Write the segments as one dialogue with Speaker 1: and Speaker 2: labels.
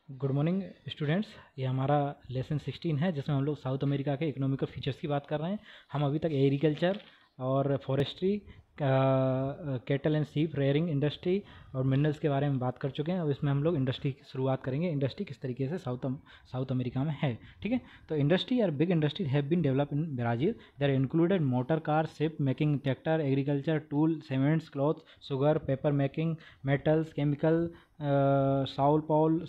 Speaker 1: Good morning students. ये हमारा lesson 16 है जिसमें हम लोग साउथ अमेरिका के इकोनॉमिकल फीचर्स की बात कर रहे हैं। हम अभी तक एग्रीकल्चर और फॉरेस्ट्री, कैटल एंड सीप रेयरिंग इंडस्ट्री और मिनरल्स के बारे में बात कर चुके हैं। और इसमें हम लोग इंडस्ट्री की शुरुआत करेंगे। इंडस्ट्री किस तरीके से साउथ अमेरिका में है, ठीक है। तो इंडस्ट्री और big industry have been develop in Brazil. There included motor car, ship making, tractor, agriculture tool, cements, cloth, sugar, paper making, metals, chemical, Sao Paulo.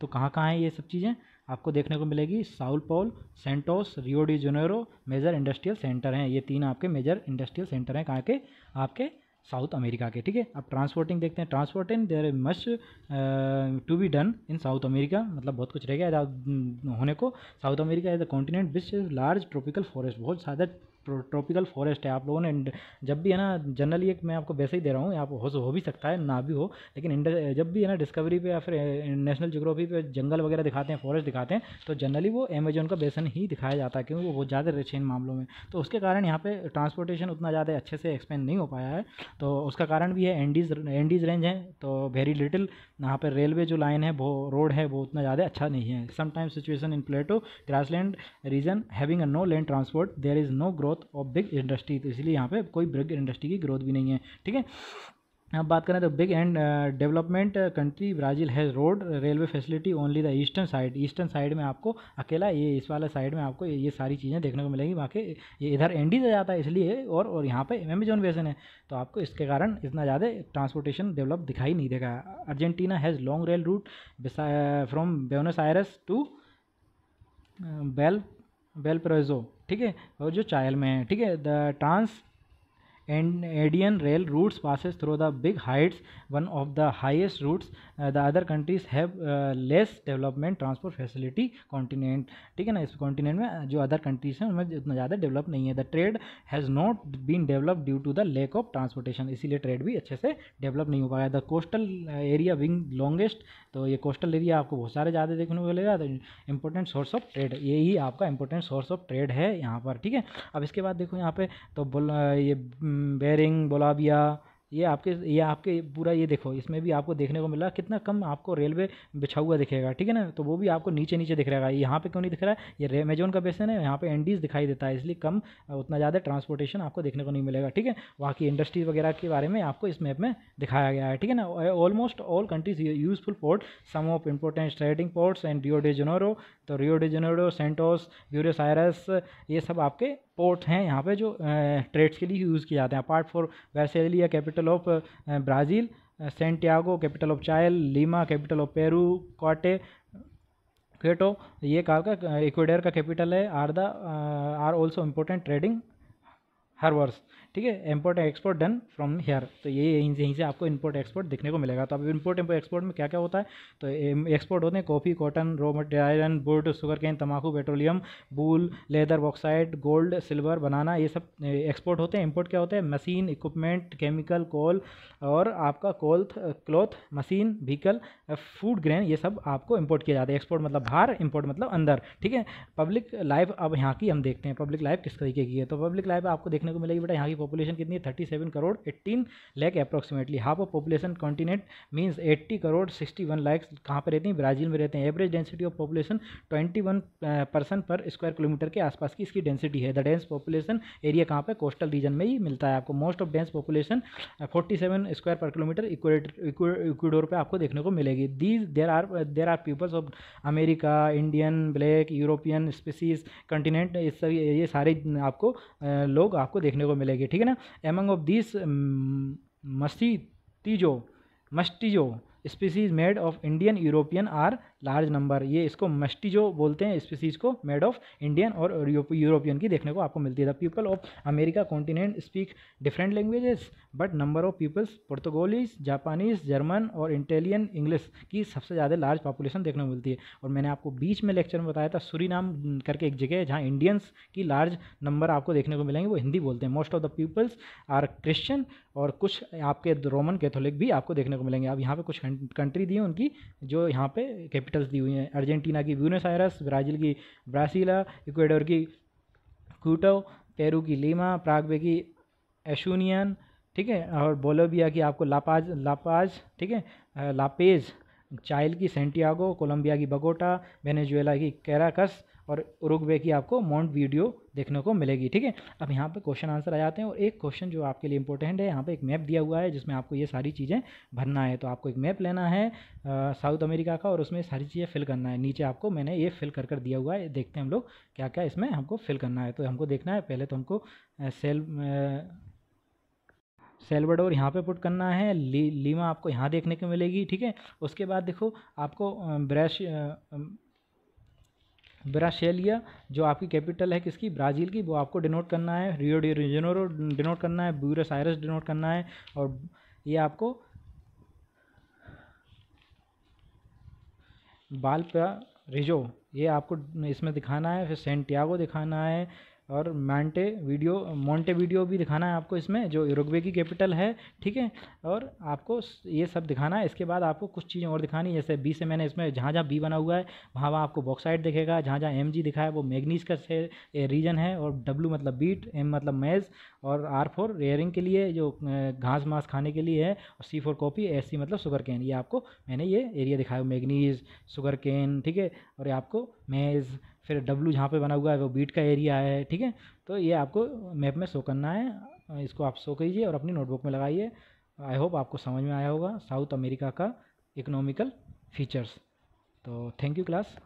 Speaker 1: तो कहाँ कहाँ है ये सब चीज़ें आपको देखने को मिलेगी। Sao Paulo, Santos, Rio de Janeiro major industrial centre हैं। ये तीन आपके मेजर इंडस्ट्रियल सेंटर हैं कहाँ के, आपके साउथ अमेरिका के, ठीक है। अब ट्रांसपोर्टिंग देखते हैं। Transporting there much to be done in South America, मतलब बहुत कुछ रह गया होने को। South America is the continent which is large tropical forest, बहुत ज़्यादा ट्रॉपिकल फॉरेस्ट है। आप लोगों ने जब भी है ना, जनरली एक मैं आपको वैसे ही दे रहा हूँ, आप हो भी सकता है ना भी हो, लेकिन जब भी है ना डिस्कवरी पे या फिर नेशनल ज्योग्राफी पे जंगल वगैरह दिखाते हैं, फॉरेस्ट दिखाते हैं, तो जनरली वो अमेजोन का बेसन ही दिखाया जाता है क्योंकि वो बहुत ज़्यादा रिच है इन मामलों में। तो उसके कारण यहाँ पे ट्रांसपोर्टेशन उतना ज़्यादा अच्छे से एक्सपेंड नहीं हो पाया है। तो उसका कारण भी है एंडीज़ रेंज है, तो वेरी लिटिल यहाँ पर रेलवे जो लाइन है, वो रोड है, वो उतना ज़्यादा अच्छा नहीं है। Sometimes situation in plateau grassland region having a no land transport, there is no growth of big industry. तो इसलिए यहाँ पे कोई बिग इंडस्ट्री की ग्रोथ भी नहीं है, ठीक है। अब बात करें तो big and development country Brazil has road railway facility only the eastern side में आपको अकेला ये इस वाले साइड में आपको ये सारी चीज़ें देखने को मिलेंगी। बाकी ये इधर एंडीज आ जाता है इसलिए, और यहाँ पे अमेजोन बेसन है, तो आपको इसके कारण इतना ज़्यादा ट्रांसपोर्टेशन डेवलप दिखाई नहीं देगा। Argentina has long rail route from Buenos Aires to बेल बेलप्रेजो, ठीक है, और जो चायल में है, ठीक है। The trans Andean rail routes passes through the big heights, one of the highest routes. The other countries have less development transport facility continent, ठीक है ना। इस कॉन्टिनेंट में जो अदर कंट्रीज हैं उनमें उतना ज़्यादा डेवलप नहीं है। The trade has not been develop due to the lack of transportation, इसीलिए ट्रेड भी अच्छे से डेवलप नहीं हो पाया। The coastal area wing longest, तो ये कोस्टल एरिया आपको बहुत सारे ज़्यादा देखने को मिलेगा। तो इंपॉर्टेंट सोर्स ऑफ ट्रेड, यही आपका इंपॉर्टेंट सोर्स ऑफ ट्रेड है यहाँ पर, ठीक है। अब इसके बाद देखो यहाँ पे तो ये बेरिंग, बोलाविया, ये आपके पूरा ये देखो, इसमें भी आपको देखने को मिला कितना कम आपको रेलवे बिछा हुआ दिखेगा, ठीक है ना। तो वो भी आपको नीचे नीचे दिख रहा है। यहाँ पे क्यों नहीं दिख रहा है, ये अमेजोन का बेसन है, यहाँ पे एंडीज दिखाई देता है, इसलिए कम उतना ज़्यादा ट्रांसपोर्टेशन आपको देखने को नहीं मिलेगा, ठीक है। वहाँ की इंडस्ट्रीज वगैरह के बारे में आपको इस मैप में दिखाया गया है, ठीक है ना। Almost all countries useful port, some of important trading ports and Rio de Janeiro, तो Rio de Janeiro, Santos, Buenos Aires, ये सब आपके पोर्ट हैं यहाँ पे जो ट्रेड्स के लिए यूज़ किए जाते हैं। Apart for Brasilia capital of Brazil, Santiago capital of Chile, Lima capital of Peru, Quito ये कहाँ का इक्वेडर का कैपिटल है, are also important trading harbours, ठीक है। Import export done from here, तो ये यहीं से आपको इम्पोर्ट एक्सपोर्ट देखने को मिलेगा। तो अब इम्पोर्ट एक्सपोर्ट में क्या क्या होता है, तो एक्सपोर्ट होते हैं coffee, cotton, raw material, iron, wood, sugar cane, तम्बाकू, petroleum, wool, leather, bauxite, gold, silver, banana, ये सब एक्सपोर्ट होते हैं। इम्पोर्ट क्या होता है, मशीन, इक्विपमेंट, केमिकल, कोल और आपका cloth, machine, vehicle, food grain, ये सब आपको इम्पोर्ट किया जाता है। एक्सपोर्ट मतलब बाहर, इम्पोर्ट मतलब अंदर, ठीक है। पब्लिक लाइफ, अब यहाँ की हम देखते हैं पब्लिक लाइफ किस तरीके की है। तो पब्लिक लाइफ आपको देखने को मिलेगी बेटा, यहाँ की पॉपुलेशन कितनी है, 37 crore 18 lakh approximately. Half of population continent means 80 crore 61 lakh कहाँ पे रहते हैं, ब्राज़ील में रहते हैं। Average density of population 21 person पर स्क्वायर किलोमीटर के आसपास की इसकी डेंसिटी है। द डेंस पॉपुलेशन एरिया कहाँ पे, कोस्टल रीजन में ही मिलता है आपको। Most of dense population 47 square पर किलोमीटर इक्वेडोर पे आपको देखने को मिलेगी। There are peoples of America, Indian, black, European species, continent, इस सभी ये सारे आपको लोग आपको देखने को मिलेंगे, ठीक है ना। Among of this mestizo species made of Indian European are large number, ये इसको मस्टिजो बोलते हैं स्पीसीज को, मेड ऑफ इंडियन और यूरोपियन की देखने को आपको मिलती है। The people of America continent speak different languages but number of peoples Portuguese, Japanese, German और इटालियन इंग्लिश की सबसे ज़्यादा लार्ज पॉपुलेशन देखने को मिलती है। और मैंने आपको बीच में लेक्चर में बताया था सूरीनाम करके एक जगह है जहाँ इंडियंस की लार्ज नंबर आपको देखने को मिलेंगे, वो हिंदी बोलते हैं। Most of the peoples are Christian और कुछ आपके रोमन कैथोलिक भी आपको देखने को मिलेंगे। अब यहाँ पे कुछ कंट्री दी है उनकी जो यहाँ पे कैपिटल्स दी हुई हैं। अर्जेंटीना की ब्यूनस आयरस, ब्राज़ील की ब्रासिला, इक्वेडोर की क्यूटो, पेरू की लीमा, प्रागवे की एशूनियन, ठीक है, और बोलोविया की आपको लापाज, ठीक है, लापेज, चाइल की सेंटियागो, कोलंबिया की बगोटा, वेनेजुएला की कैराकस और उरुग्वे की आपको माउंट वीडियो देखने को मिलेगी। ठीक है, अब यहाँ पे क्वेश्चन आंसर आ जाते हैं। और एक क्वेश्चन जो आपके लिए इंपॉर्टेंट है, यहाँ पे एक मैप दिया हुआ है जिसमें आपको ये सारी चीज़ें भरना है। तो आपको एक मैप लेना है साउथ अमेरिका का और उसमें सारी चीज़ें फिल करना है। नीचे आपको मैंने ये फिल कर दिया हुआ है, देखते हैं हम लोग क्या क्या इसमें हमको फिल करना है। तो हमको देखना है, पहले तो हमको सेल्वाडोर यहाँ पे पुट करना है, लीमा आपको यहाँ देखने को मिलेगी। ठीक है, उसके बाद देखो आपको ब्रासिलिया जो आपकी कैपिटल है किसकी, ब्राज़ील की, वो आपको डिनोट करना है। रियो डी जेनेरो डिनोट करना है, ब्यूनस आयर्स डिनोट करना है। और ये आपको वालपराइजो ये आपको इसमें दिखाना है। फिर सेंटियागो दिखाना है और मोंटेवीडियो भी दिखाना है आपको इसमें, जो उरुग्वे की कैपिटल है। ठीक है, और आपको ये सब दिखाना है। इसके बाद आपको कुछ चीज़ें और दिखानी है, जैसे बी से मैंने इसमें जहाँ जहाँ बी बना हुआ है वहाँ वहाँ आपको बॉक्साइट दिखेगा, जहाँ जहाँ एम जी दिखा है वो मैग्नीज का रीजन है, और डब्ल्यू मतलब बीट, एम मतलब मेज़, और आर फॉर रेयरिंग के लिए जो घास मास खाने के लिए है, और सी फॉर कॉफ़ी, एस सी मतलब शुगर कैन। ये आपको मैंने ये एरिया दिखाया, मैग्नीज, शुगर कैन। ठीक है, और ये आपको मेज़, फिर डब्लू जहाँ पे बना हुआ है वो बीट का एरिया है। ठीक है, तो ये आपको मैप में शो करना है। इसको आप शो कीजिए और अपनी नोटबुक में लगाइए। आई होप आपको समझ में आया होगा साउथ अमेरिका का इकोनॉमिकल फीचर्स। तो थैंक यू क्लास।